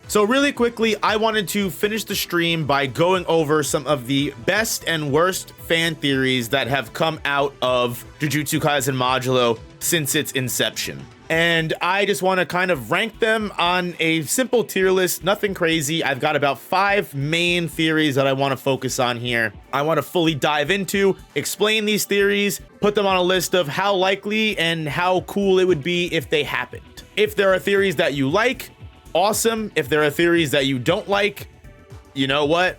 So really quickly, I wanted to finish the stream by going over some of the best and worst fan theories that have come out of Jujutsu Kaisen Modulo since its inception. And I just want to kind of rank them on a simple tier list, nothing crazy. I've got about 5 main theories that I want to focus on here. I want to fully dive into, explain these theories, put them on a list of how likely and how cool it would be if they happened. If there are theories that you like, awesome. If there are theories that you don't like, you know what?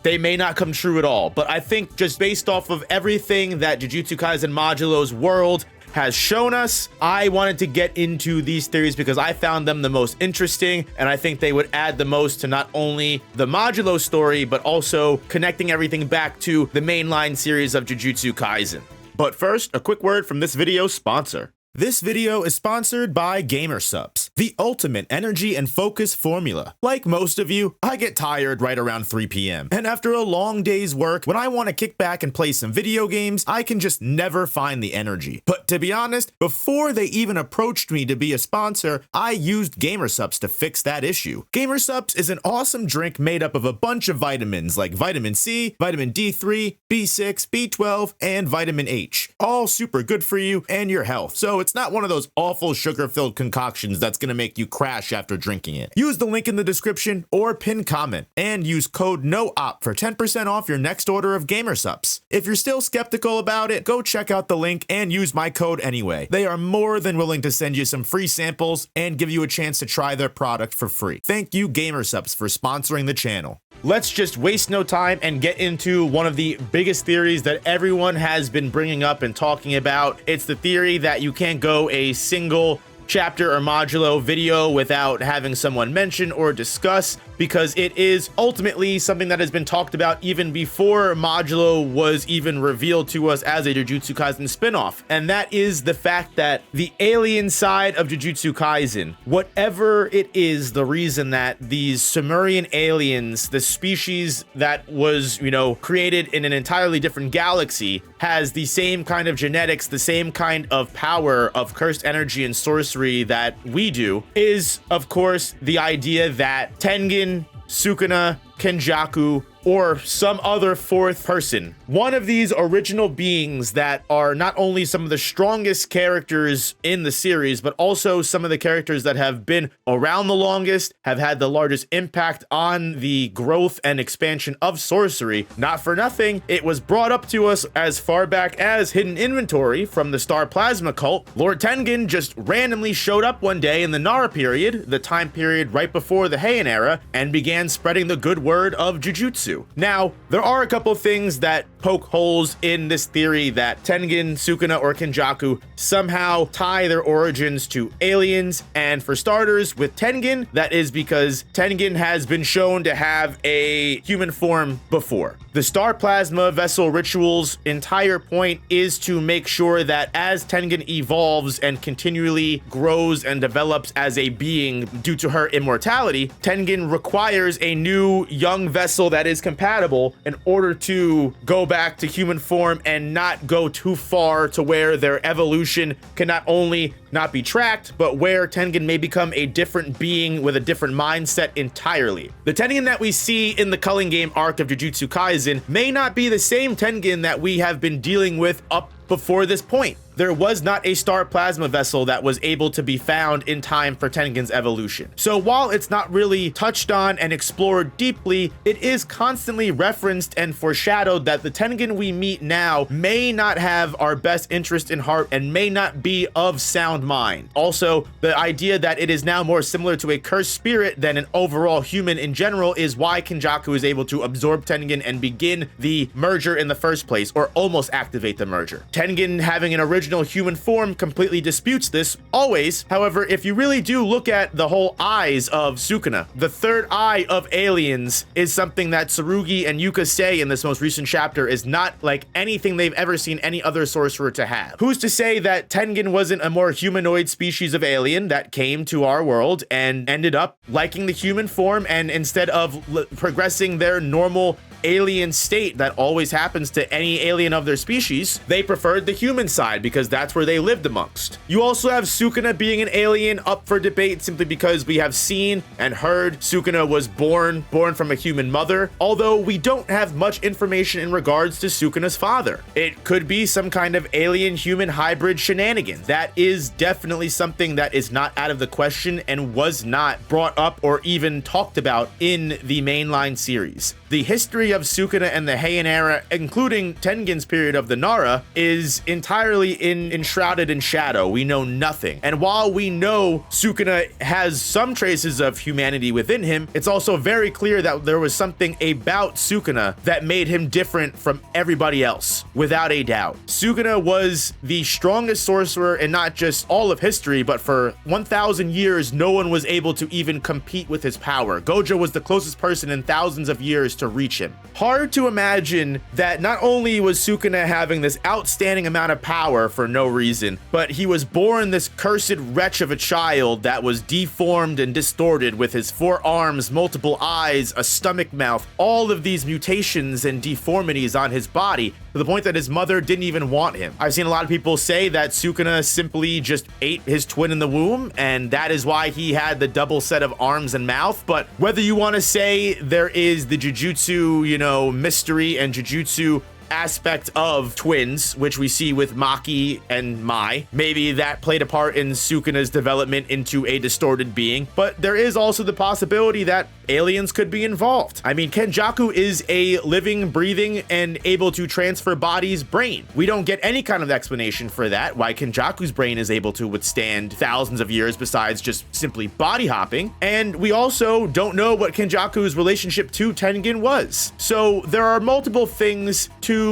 They may not come true at all. But I think just based off of everything that Jujutsu Kaisen Modulo's world has shown us, I wanted to get into these theories because I found them the most interesting, and I think they would add the most to not only the Modulo story, but also connecting everything back to the mainline series of Jujutsu Kaisen. But first, a quick word from this video's sponsor. This video is sponsored by GamerSupps, the ultimate energy and focus formula. Like most of you, I get tired right around 3 p.m. And after a long day's work, when I want to kick back and play some video games, I can just never find the energy. But to be honest, before they even approached me to be a sponsor, I used GamerSupps to fix that issue. GamerSupps is an awesome drink made up of a bunch of vitamins like vitamin C, vitamin D3, B6, B12, and vitamin H. All super good for you and your health. So it's not one of those awful sugar-filled concoctions that's gonna make you crash after drinking it. Use the link in the description or pinned comment and use code NOOP for 10% off your next order of GamerSupps. If you're still skeptical about it, go check out the link and use my code anyway. They are more than willing to send you some free samples and give you a chance to try their product for free. Thank you GamerSupps for sponsoring the channel. Let's just waste no time and get into one of the biggest theories that everyone has been bringing up and talking about. It's the theory that you can't go a single chapter or modulo video without having someone mention or discuss, because it is ultimately something that has been talked about even before Modulo was even revealed to us as a Jujutsu Kaisen spinoff. And that is the fact that the alien side of Jujutsu Kaisen, whatever it is, the reason that these Sumerian aliens, the species that was, created in an entirely different galaxy, has the same kind of genetics, the same kind of power of cursed energy and sorcery that we do, is of course the idea that Tengen, Sukuna, Kenjaku, or some other fourth person, one of these original beings that are not only some of the strongest characters in the series, but also some of the characters that have been around the longest, have had the largest impact on the growth and expansion of sorcery. Not for nothing, it was brought up to us as far back as Hidden Inventory from the Star Plasma cult. Lord Tengen just randomly showed up one day in the Nara period, the time period right before the Heian era, and began spreading the good word of Jujutsu. Now, there are a couple things that poke holes in this theory that Tengen, Sukuna, or Kenjaku somehow tie their origins to aliens. And for starters, with Tengen, that is because Tengen has been shown to have a human form before. The Star Plasma Vessel ritual's entire point is to make sure that as Tengen evolves and continually grows and develops as a being due to her immortality, Tengen requires a new young vessel that is compatible in order to go back to human form and not go too far to where their evolution can not only not be tracked, but where Tengen may become a different being with a different mindset entirely. The Tengen that we see in the Culling Game arc of Jujutsu Kaisen may not be the same Tengen that we have been dealing with up before this point. There was not a Star Plasma vessel that was able to be found in time for Tengen's evolution. So while it's not really touched on and explored deeply, it is constantly referenced and foreshadowed that the Tengen we meet now may not have our best interest in heart and may not be of sound mind. Also, the idea that it is now more similar to a cursed spirit than an overall human in general is why Kenjaku is able to absorb Tengen and begin the merger in the first place, or almost activate the merger. Tengen having an original human form completely disputes this always. However, if you really do look at the whole eyes of Sukuna, the third eye of aliens is something that Tsurugi and Yuka say in this most recent chapter is not like anything they've ever seen any other sorcerer to have. Who's to say that Tengen wasn't a more humanoid species of alien that came to our world and ended up liking the human form, and instead of progressing their normal alien state that always happens to any alien of their species, they preferred the human side because that's where they lived amongst. You also have Sukuna being an alien up for debate simply because we have seen and heard Sukuna was born from a human mother, although we don't have much information in regards to Sukuna's father. It could be some kind of alien-human hybrid shenanigans. That is definitely something that is not out of the question and was not brought up or even talked about in the mainline series. The history of Sukuna and the Heian era, including Tengen's period of the Nara, is entirely enshrouded in shadow. We know nothing. And while we know Sukuna has some traces of humanity within him, it's also very clear that there was something about Sukuna that made him different from everybody else, without a doubt. Sukuna was the strongest sorcerer in not just all of history, but for 1,000 years, no one was able to even compete with his power. Gojo was the closest person in thousands of years to reach him. Hard to imagine that not only was Sukuna having this outstanding amount of power for no reason, but he was born this cursed wretch of a child that was deformed and distorted with his 4 arms, multiple eyes, a stomach mouth, all of these mutations and deformities on his body, to the point that his mother didn't even want him. I've seen a lot of people say that Sukuna simply just ate his twin in the womb, and that is why he had the double set of arms and mouth. But whether you want to say there is the Jujutsu, mystery and Jujutsu aspect of twins, which we see with Maki and Mai, maybe that played a part in Sukuna's development into a distorted being, but there is also the possibility that aliens could be involved. I mean, Kenjaku is a living, breathing, and able to transfer bodies brain. We don't get any kind of explanation for that, why Kenjaku's brain is able to withstand thousands of years besides just simply body hopping, and we also don't know what Kenjaku's relationship to Tengen was. So there are multiple things to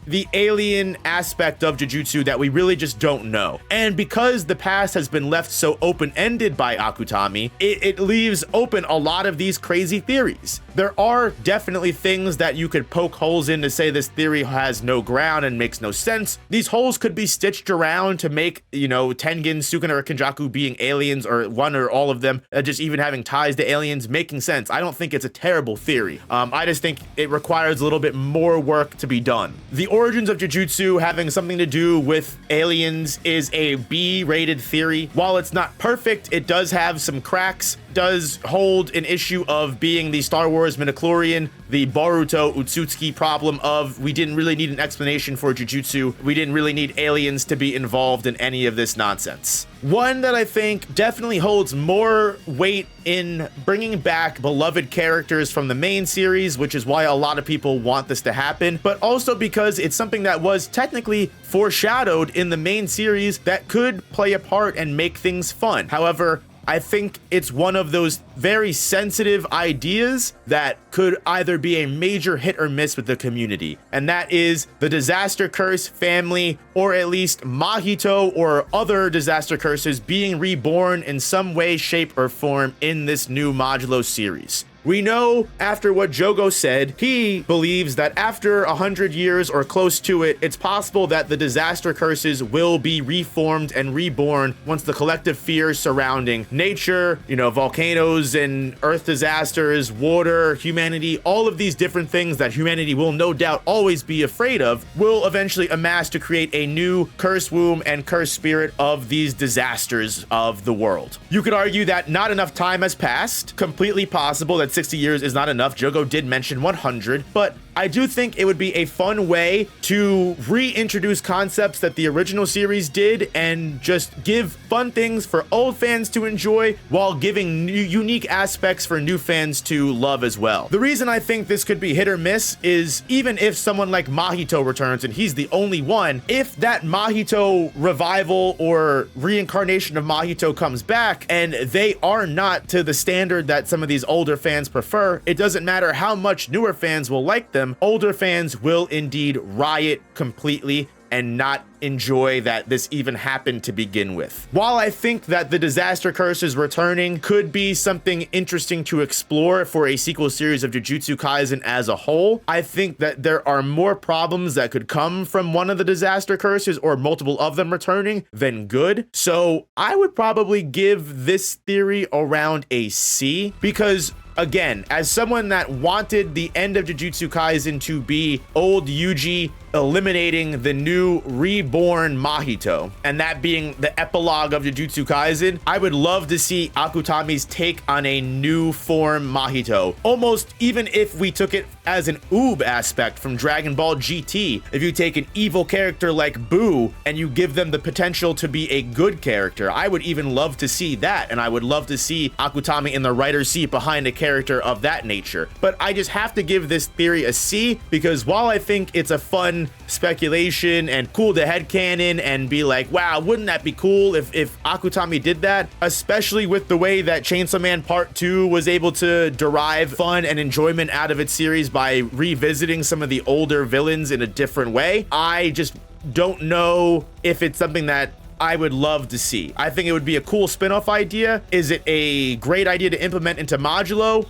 the alien aspect of Jujutsu that we really just don't know. And because the past has been left so open-ended by Akutami, it leaves open a lot of these crazy theories. There are definitely things that you could poke holes in to say this theory has no ground and makes no sense. These holes could be stitched around to make, Tengen, Sukuna, or Kenjaku being aliens, or one or all of them, just even having ties to aliens, making sense. I don't think it's a terrible theory. I just think it requires a little bit more work to be done. The origins of Jujutsu having something to do with aliens is a B-rated theory. While it's not perfect, it does have some cracks, does hold an issue of being the Star Wars midichlorian, the Boruto Utsutsuki problem of we didn't really need an explanation for Jujutsu. We didn't really need aliens to be involved in any of this nonsense. One that I think definitely holds more weight in bringing back beloved characters from the main series, which is why a lot of people want this to happen, but also because it's something that was technically foreshadowed in the main series that could play a part and make things fun. However, I think it's one of those very sensitive ideas that could either be a major hit or miss with the community, and that is the disaster curse family, or at least Mahito or other disaster curses being reborn in some way, shape, or form in this new Modulo series. We know after what Jogo said, he believes that after 100 years or close to it, it's possible that the disaster curses will be reformed and reborn once the collective fears surrounding nature, volcanoes and earth disasters, water, humanity, all of these different things that humanity will no doubt always be afraid of, will eventually amass to create a new curse womb and curse spirit of these disasters of the world. You could argue that not enough time has passed, completely possible that 60 years is not enough. Jogo did mention 100, but I do think it would be a fun way to reintroduce concepts that the original series did and just give fun things for old fans to enjoy while giving unique aspects for new fans to love as well. The reason I think this could be hit or miss is even if someone like Mahito returns and he's the only one, if that Mahito revival or reincarnation of Mahito comes back and they are not to the standard that some of these older fans prefer, it doesn't matter how much newer fans will like them, older fans will indeed riot completely and not enjoy that this even happened to begin with. While I think that the disaster curses returning could be something interesting to explore for a sequel series of Jujutsu Kaisen as a whole, I think that there are more problems that could come from one of the disaster curses or multiple of them returning than good. So I would probably give this theory around a C, because again, as someone that wanted the end of Jujutsu Kaisen to be old Yuji eliminating the new reborn Mahito, and that being the epilogue of Jujutsu Kaisen, I would love to see Akutami's take on a new form Mahito. Almost even if we took it as an oob aspect from Dragon Ball GT, if you take an evil character like Boo and you give them the potential to be a good character, I would even love to see that, and I would love to see Akutami in the writer's seat behind a character of that nature. But I just have to give this theory a C, because while I think it's a fun speculation and cool to headcanon and be like, wow, wouldn't that be cool if Akutami did that, especially with the way that Chainsaw Man Part 2 was able to derive fun and enjoyment out of its series by revisiting some of the older villains in a different way. I just don't know if it's something that I would love to see. I think it would be a cool spin-off idea. Is it a great idea to implement into Modulo?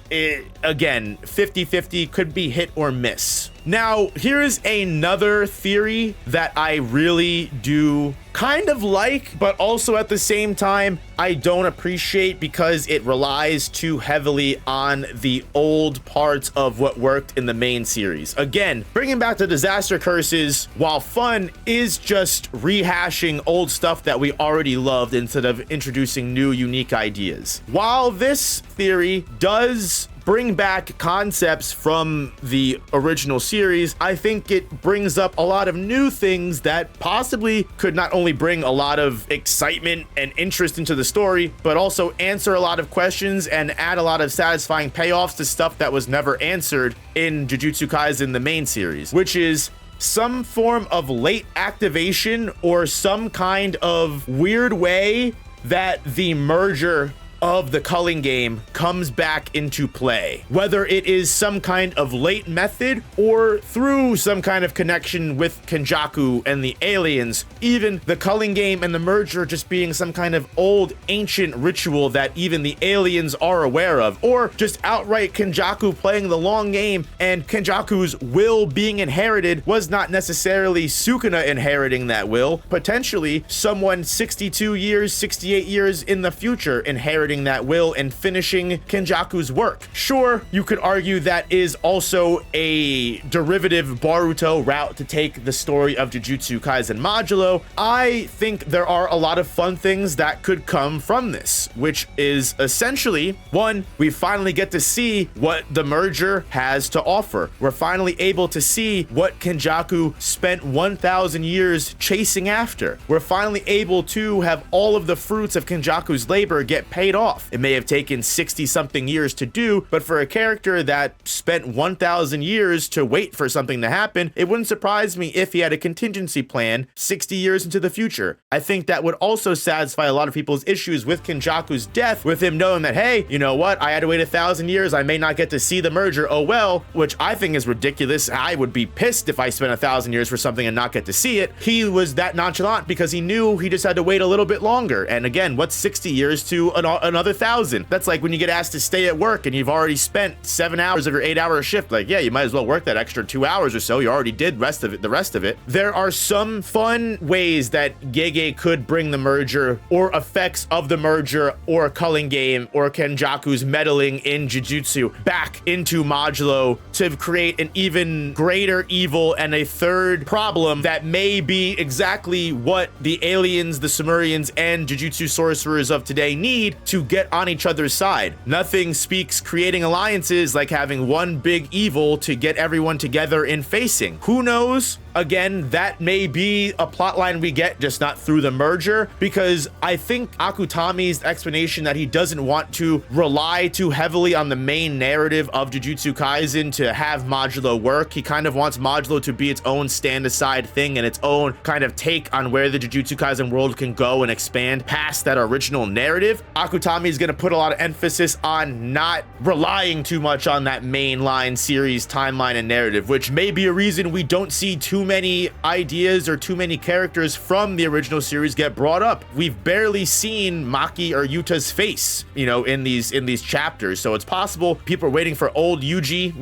Again, 50-50, could be hit or miss. Now, here's another theory that I really do kind of like, but also at the same time, I don't appreciate because it relies too heavily on the old parts of what worked in the main series. Again, bringing back the disaster curses, while fun, is just rehashing old stuff that we already loved instead of introducing new, unique ideas. While this theory does bring back concepts from the original series, I think it brings up a lot of new things that possibly could not only bring a lot of excitement and interest into the story, but also answer a lot of questions and add a lot of satisfying payoffs to stuff that was never answered in Jujutsu Kaisen, the main series, which is some form of late activation or some kind of weird way that the merger of the culling game comes back into play, whether it is some kind of late method or through some kind of connection with Kenjaku and the aliens, even the culling game and the merger just being some kind of old ancient ritual that even the aliens are aware of, or just outright Kenjaku playing the long game and Kenjaku's will being inherited was not necessarily Sukuna inheriting that will, potentially someone 62 years, 68 years in the future inheriting that will and finishing Kenjaku's work. Sure, you could argue that is also a derivative Boruto route to take the story of Jujutsu Kaisen Modulo. I think there are a lot of fun things that could come from this, which is essentially, one, we finally get to see what the merger has to offer. We're finally able to see what Kenjaku spent 1,000 years chasing after. We're finally able to have all of the fruits of Kenjaku's labor get paid off. It may have taken 60 something years to do, but for a character that spent 1,000 years to wait for something to happen, it wouldn't surprise me if he had a contingency plan 60 years into the future. I think that would also satisfy a lot of people's issues with Kenjaku's death, with him knowing that, hey, you know what? I had to wait 1,000 years. I may not get to see the merger. Oh well, which I think is ridiculous. I would be pissed if I spent 1,000 years for something and not get to see it. He was that nonchalant because he knew he just had to wait a little bit longer. And again, what's 60 years to another 1,000? That's like when you get asked to stay at work and you've already spent 7 hours of your 8-hour shift. Like, yeah, you might as well work that extra 2 hours or so. You already did the rest of it. There are some fun ways that Gege could bring the merger or effects of the merger or culling game or Kenjaku's meddling in Jujutsu back into Modulo to create an even greater evil and a third problem that may be exactly what the aliens, the Sumerians, and Jujutsu sorcerers of today need to get on each other's side. Nothing speaks creating alliances like having one big evil to get everyone together in facing. Who knows? Again, that may be a plotline we get, just not through the merger, because I think Akutami's explanation that he doesn't want to rely too heavily on the main narrative of Jujutsu Kaisen to have Modulo work. He kind of wants Modulo to be its own stand-aside thing and its own kind of take on where the Jujutsu Kaisen world can go and expand past that original narrative. Akutami is going to put a lot of emphasis on not relying too much on that mainline series timeline and narrative, which may be a reason we don't see too many ideas or too many characters from the original series get brought up. We've barely seen Maki or Yuta's face, in these chapters. So it's possible people are waiting for old Yuji,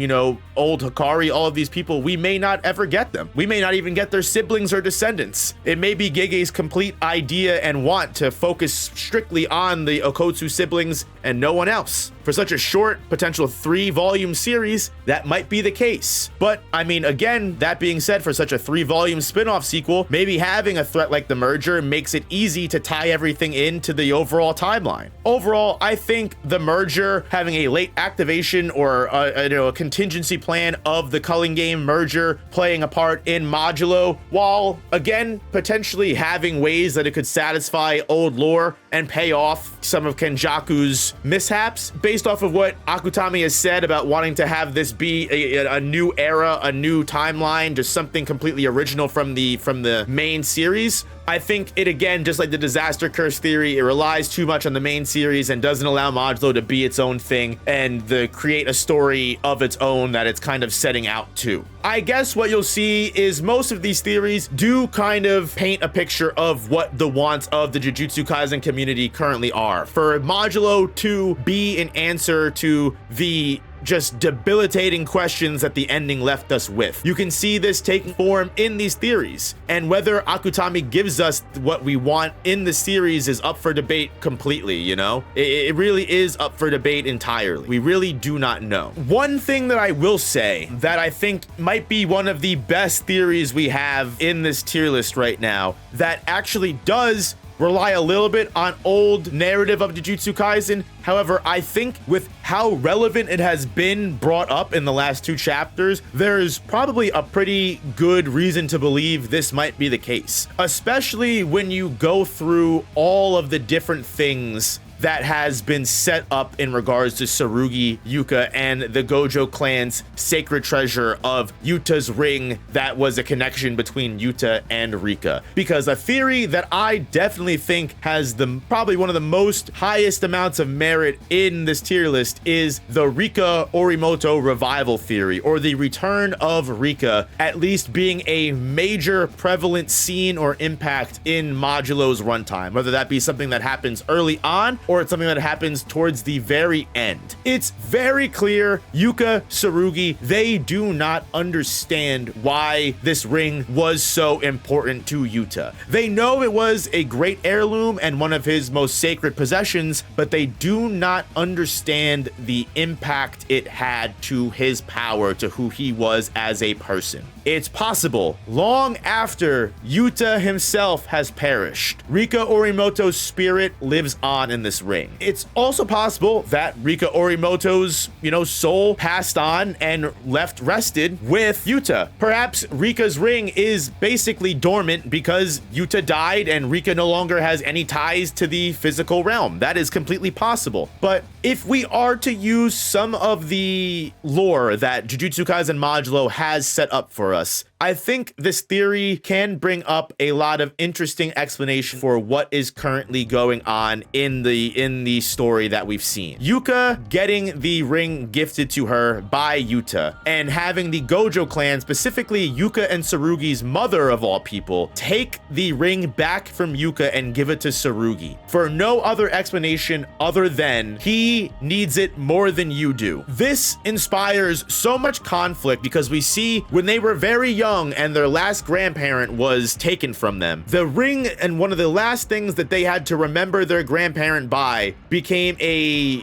old Hikari, all of these people. We may not ever get them. We may not even get their siblings or descendants. It may be Gege's complete idea and want to focus strictly on the Okotsu siblings and no one else. For such a short, potential 3-volume series, that might be the case. But I mean, again, that being said, for such a 3-volume spin-off sequel, maybe having a threat like the merger makes it easy to tie everything into the overall timeline. Overall, I think the merger, having a late activation or a contingency plan of the Culling Game merger playing a part in Modulo, while again, potentially having ways that it could satisfy old lore and pay off some of Kenjaku's mishaps, based off of what Akutami has said about wanting to have this be a new era, a new timeline, just something completely original from the main series. I think it, again, just like the disaster curse theory, it relies too much on the main series and doesn't allow Modulo to be its own thing and create a story of its own that it's kind of setting out to. I guess what you'll see is most of these theories do kind of paint a picture of what the wants of the Jujutsu Kaisen community currently are. For Modulo to be an answer to the just debilitating questions that the ending left us with. You can see this taking form in these theories, and whether Akutami gives us what we want in the series is up for debate completely, It really is up for debate entirely. We really do not know. One thing that I will say that I think might be one of the best theories we have in this tier list right now that actually does rely a little bit on old narrative of Jujutsu Kaisen. However, I think with how relevant it has been brought up in the last 2 chapters, there's probably a pretty good reason to believe this might be the case, especially when you go through all of the different things that has been set up in regards to Tsurugi, Yuka, and the Gojo clan's sacred treasure of Yuta's ring that was a connection between Yuta and Rika. Because a theory that I definitely think has probably one of the most highest amounts of merit in this tier list is the Rika Orimoto revival theory, or the return of Rika at least being a major prevalent scene or impact in Modulo's runtime, whether that be something that happens early on or it's something that happens towards the very end. It's very clear Yuka, Tsurugi, they do not understand why this ring was so important to Yuta. They know it was a great heirloom and one of his most sacred possessions, but they do not understand the impact it had to his power, to who he was as a person. It's possible, long after Yuta himself has perished, Rika Orimoto's spirit lives on in this ring. It's also possible that Rika Orimoto's, soul passed on and left rested with Yuta. Perhaps Rika's ring is basically dormant because Yuta died and Rika no longer has any ties to the physical realm. That is completely possible. But if we are to use some of the lore that Jujutsu Kaisen Modulo has set up for us, I think this theory can bring up a lot of interesting explanation for what is currently going on in the story that we've seen. Yuka getting the ring gifted to her by Yuta and having the Gojo clan, specifically Yuka and Tsurugi's mother of all people, take the ring back from Yuka and give it to Tsurugi for no other explanation other than he needs it more than you do. This inspires so much conflict because we see when they were very young and their last grandparent was taken from them, the ring and one of the last things that they had to remember their grandparent by became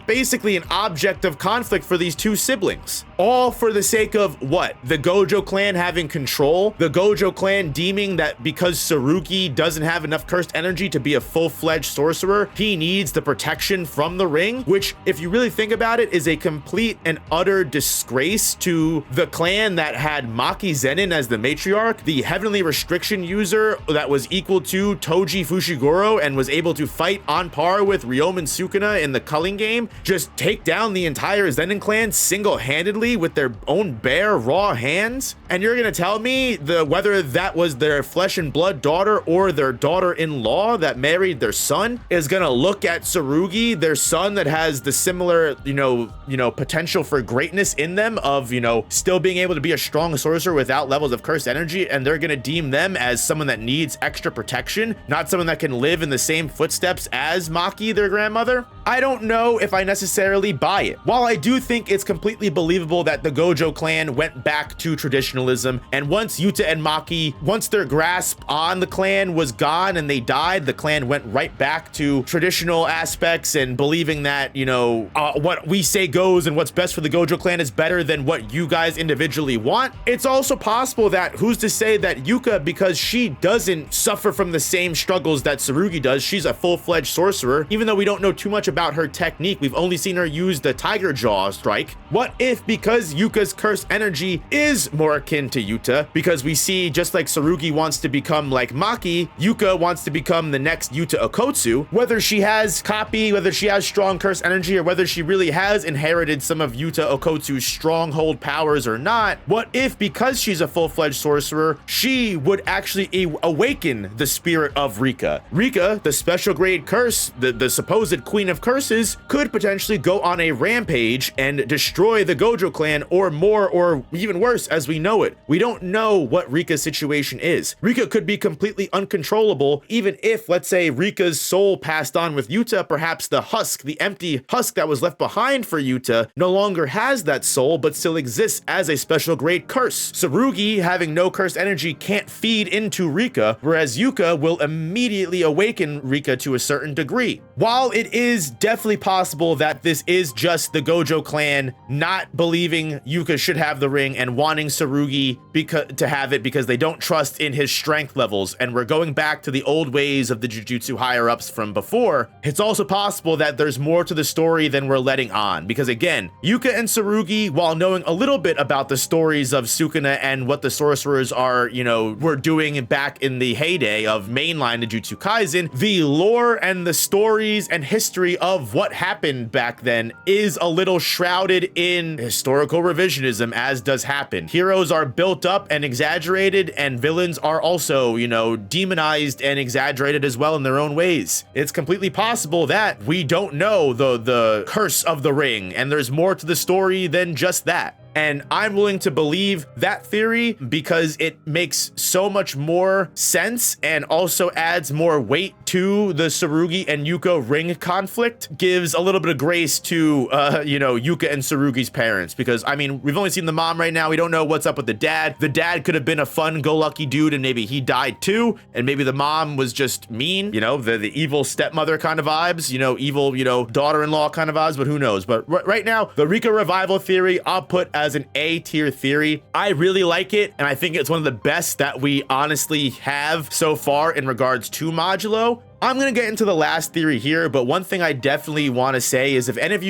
basically an object of conflict for these 2 siblings. All for the sake of what? The Gojo clan having control? The Gojo clan deeming that because Tsurugi doesn't have enough cursed energy to be a full-fledged sorcerer, he needs the protection from the ring, which, if you really think about it, is a complete and utter disgrace to the clan that had Maki Zenin as the matriarch, the heavenly restriction user that was equal to Toji Fushiguro and was able to fight on par with Ryomen Sukuna in the Culling Game, just take down the entire Zenin clan single-handedly with their own bare raw hands. And you're gonna tell me whether that was their flesh and blood daughter or their daughter-in-law that married their son is gonna look at Tsurugi, their son that has the similar potential for greatness in them of still being able to be a strong sorcerer without levels of cursed energy, and they're gonna deem them as someone that needs extra protection, not someone that can live in the same footsteps as Maki, their grandmother. I don't know if I necessarily buy it. While I do think it's completely believable that the Gojo clan went back to traditionalism, and once Yuta and Maki, once their grasp on the clan was gone and they died, the clan went right back to traditional aspects and believing that, you know, what we say goes and what's best for the Gojo clan is better than what you guys individually want. It's also possible that who's to say that Yuka, because she doesn't suffer from the same struggles that Tsurugi does, she's a full-fledged sorcerer, even though we don't know too much about her technique, we've only seen her use the tiger jaw strike. What if, because Yuka's cursed energy is more akin to Yuta, because we see just like Tsurugi wants to become like Maki, Yuka wants to become the next Yuta Okotsu, whether she has copy, whether she has strong cursed energy, or whether she really has inherited some of Yuta Okotsu's stronghold powers or not, what if, because she's a full-fledged sorcerer, she would actually awaken the spirit of Rika? Rika, the special grade curse, the supposed queen of curses, could potentially go on a rampage and destroy the Gojo clan, or more, or even worse, as we know it. We don't know what Rika's situation is. Rika could be completely uncontrollable, even if, let's say, Rika's soul passed on with Yuta, perhaps the husk, the empty husk that was left behind for Yuta, no longer has that soul, but still exists as a special grade curse. Tsurugi, having no cursed energy, can't feed into Rika, whereas Yuka will immediately awaken Rika to a certain degree. While it is definitely possible that this is just the Gojo clan not believing Yuka should have the ring and wanting Tsurugi to have it because they don't trust in his strength levels, and we're going back to the old ways of the Jujutsu higher-ups from before, it's also possible that there's more to the story than we're letting on, because again, Yuka and Tsurugi, while knowing a little bit about the stories of Sukuna and what the sorcerers are, you know, were doing back in the heyday of mainline Jujutsu Kaisen, the lore and the stories and history of what happened back then is a little shrouded in historical revisionism, as does happen. Heroes are built up and exaggerated, and villains are also, you know, demonized and exaggerated as well in their own ways. It's completely possible that we don't know the curse of the ring, and there's more to the story than just that. And I'm willing to believe that theory because it makes so much more sense and also adds more weight to the Tsurugi and Yuka ring conflict, gives a little bit of grace to, you know, Yuka and Tsurugi's parents. Because, I mean, we've only seen the mom right now. We don't know what's up with the dad. The dad could have been a fun-go-lucky dude and maybe he died too. And maybe the mom was just mean, you know, the evil stepmother kind of vibes, you know, evil, you know, daughter-in-law kind of vibes, but who knows? But right now, the Rika revival theory, I'll put as an A-tier theory. I really like it, and I think it's one of the best that we honestly have so far in regards to Modulo. I'm gonna get into the last theory here, but one thing I definitely want to say is if any of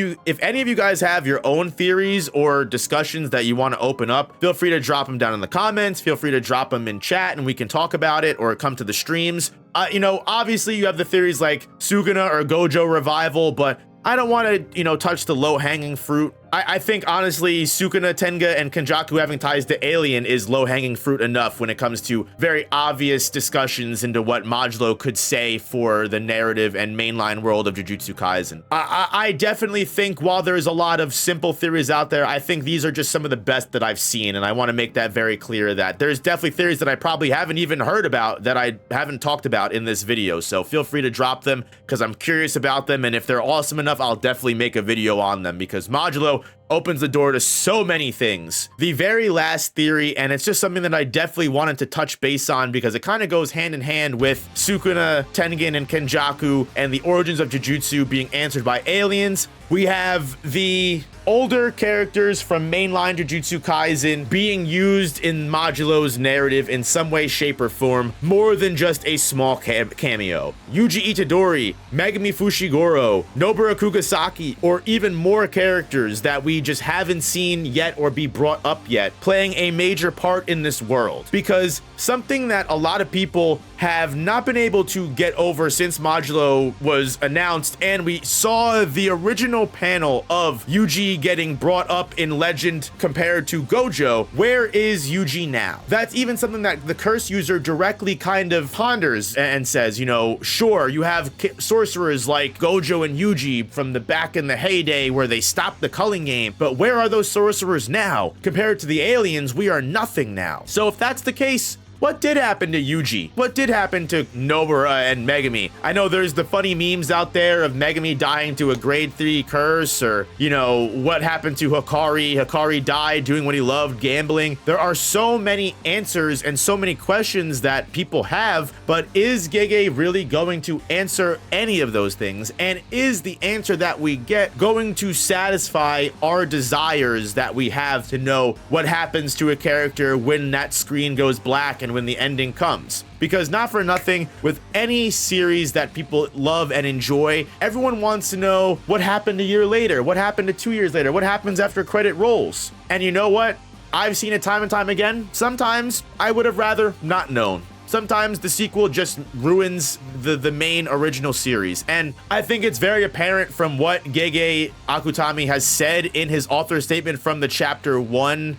you guys have your own theories or discussions that you want to open up, feel free to drop them down in the comments. Feel free to drop them in chat and we can talk about it, or come to the streams. You know, obviously you have the theories like Sukuna or Gojo revival, but I don't want to, you know, touch the low-hanging fruit. I think, honestly, Sukuna, Tenga, and Kenjaku having ties to Alien is low-hanging fruit enough when it comes to very obvious discussions into what Modulo could say for the narrative and mainline world of Jujutsu Kaisen. I definitely think while there's a lot of simple theories out there, I think these are just some of the best that I've seen, and I want to make that very clear that there's definitely theories that I probably haven't even heard about, that I haven't talked about in this video, so feel free to drop them, because I'm curious about them, and if they're awesome enough, I'll definitely make a video on them, because Modulo opens the door to so many things. The very last theory, and it's just something that I definitely wanted to touch base on because it kind of goes hand in hand with Sukuna, Tengen, and Kenjaku and the origins of Jujutsu being answered by aliens. We have the older characters from mainline Jujutsu Kaisen being used in Modulo's narrative in some way, shape, or form, more than just a small cameo. Yuji Itadori, Megumi Fushiguro, Nobara Kugasaki, or even more characters that we just haven't seen yet or be brought up yet, playing a major part in this world. Because something that a lot of people have not been able to get over since Modulo was announced and we saw the original panel of Yuji getting brought up in legend compared to Gojo. Where is Yuji now? That's even something that the curse user directly kind of ponders and says, you know, sure, you have sorcerers like Gojo and Yuji from the back in the heyday where they stopped the culling game, but where are those sorcerers now? Compared to the aliens, we are nothing now. So if that's the case, what did happen to Yuji? What did happen to Nobara and Megami? I know there's the funny memes out there of Megami dying to a grade 3 curse, or, you know, what happened to Hikari? Hikari died doing what he loved, gambling. There are so many answers and so many questions that people have, but is Gege really going to answer any of those things? And is the answer that we get going to satisfy our desires that we have to know what happens to a character when that screen goes black and when the ending comes? Because not for nothing, with any series that people love and enjoy, everyone wants to know what happened a year later, what happened to 2 years later, what happens after credit rolls. And you know what? I've seen it time and time again. Sometimes I would have rather not known. Sometimes the sequel just ruins the main original series. And I think it's very apparent from what Gege Akutami has said in his author statement from the chapter 1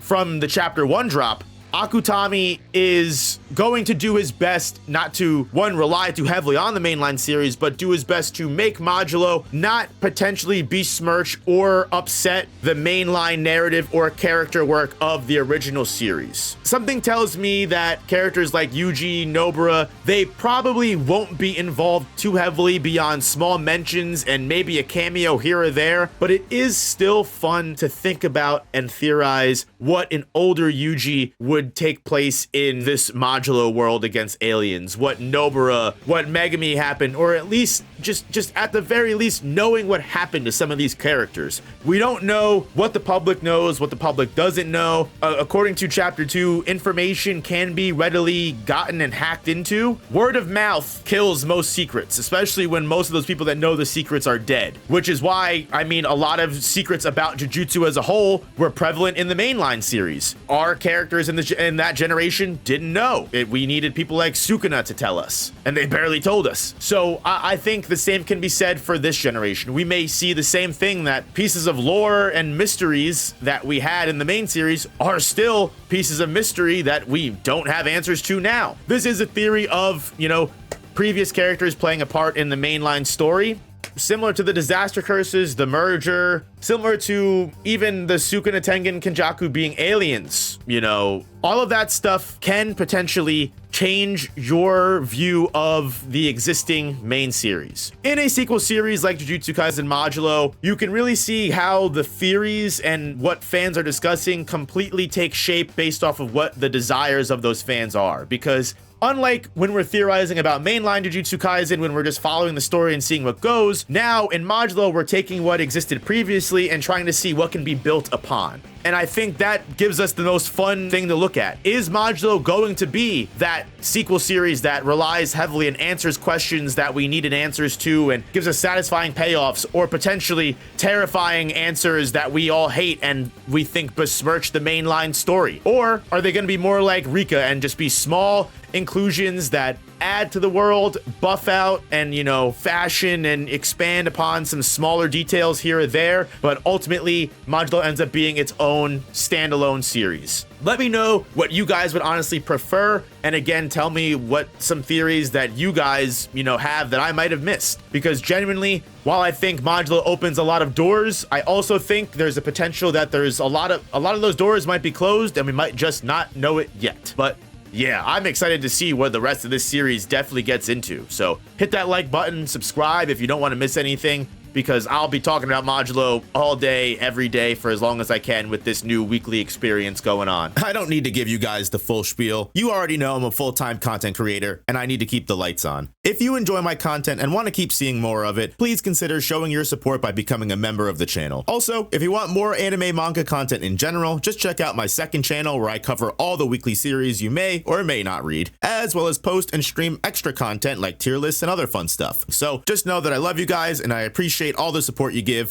drop. Akutami is going to do his best not to, one, rely too heavily on the mainline series, but do his best to make Modulo not potentially besmirch or upset the mainline narrative or character work of the original series. Something tells me that characters like Yuji, Nobara, they probably won't be involved too heavily beyond small mentions and maybe a cameo here or there, but it is still fun to think about and theorize what an older Yuji would take place in this Modulo world against aliens, what Nobara, what Megami happened, or at least just at the very least knowing what happened to some of these characters. We don't know what the public knows, what the public doesn't know. According to chapter 2, information can be readily gotten and hacked into. Word of mouth kills most secrets, especially when most of those people that know the secrets are dead, which is why, I mean, a lot of secrets about Jujutsu as a whole were prevalent in the mainline series. Our characters in that generation didn't know. We needed people like Sukuna to tell us, and they barely told us. So I think the same can be said for this generation. We may see the same thing, that pieces of lore and mysteries that we had in the main series are still pieces of mystery that we don't have answers to now. This is a theory of, you know, previous characters playing a part in the mainline story. Similar to the disaster curses, the merger, similar to even the Sukuna Tengen Kenjaku being aliens, you know, all of that stuff can potentially change your view of the existing main series. In a sequel series like Jujutsu Kaisen Modulo, you can really see how the theories and what fans are discussing completely take shape based off of what the desires of those fans are. Because unlike when we're theorizing about mainline Jujutsu Kaisen, when we're just following the story and seeing what goes, now in Modulo, we're taking what existed previously and trying to see what can be built upon. And I think that gives us the most fun thing to look at. Is Modulo going to be that sequel series that relies heavily and answers questions that we needed answers to and gives us satisfying payoffs, or potentially terrifying answers that we all hate and we think besmirch the mainline story? Or are they going to be more like Rika and just be small inclusions that add to the world, buff out, and, you know, fashion and expand upon some smaller details here or there, but ultimately Modulo ends up being its own standalone series? Let me know what you guys would honestly prefer, and again, tell me what some theories that you guys, you know, have that I might have missed. Because genuinely, while I think Modulo opens a lot of doors, I also think there's a potential that there's a lot of those doors might be closed and we might just not know it yet. But yeah, I'm excited to see what the rest of this series definitely gets into. So hit that like button, subscribe if you don't want to miss anything, because I'll be talking about Modulo all day, every day, for as long as I can with this new weekly experience going on. I don't need to give you guys the full spiel. You already know I'm a full-time content creator, and I need to keep the lights on. If you enjoy my content and want to keep seeing more of it, please consider showing your support by becoming a member of the channel. Also, if you want more anime manga content in general, just check out my second channel where I cover all the weekly series you may or may not read, as well as post and stream extra content like tier lists and other fun stuff. So just know that I love you guys and I appreciate all the support you give.